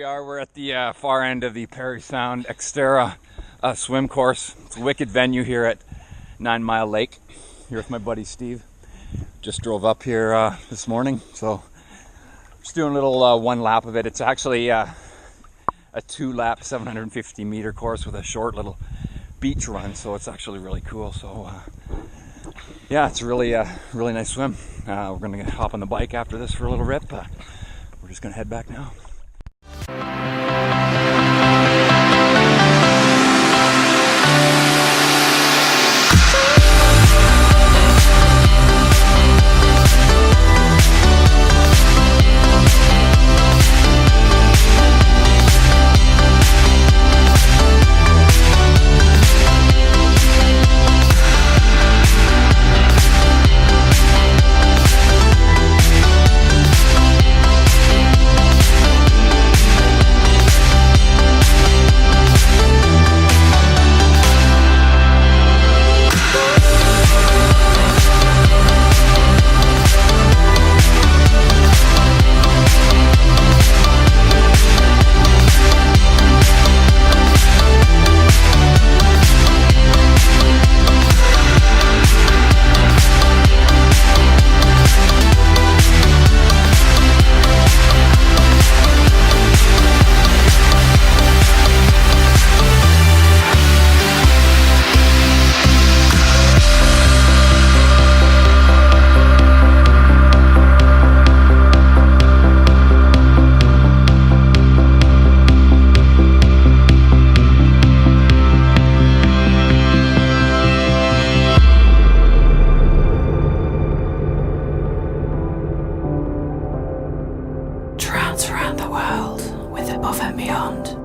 We're at the far end of the Parry Sound Xterra swim course. It's a wicked venue here at 9 Mile Lake. Here with my buddy Steve. Just drove up here this morning, so just doing a little one lap of it. It's actually a 2-lap 750 meter course with a short little beach run, so it's actually really cool. So yeah, it's a really nice swim. We're gonna hop on the bike after this for a little rip. We're just gonna head back now. Around the world with Above and Beyond.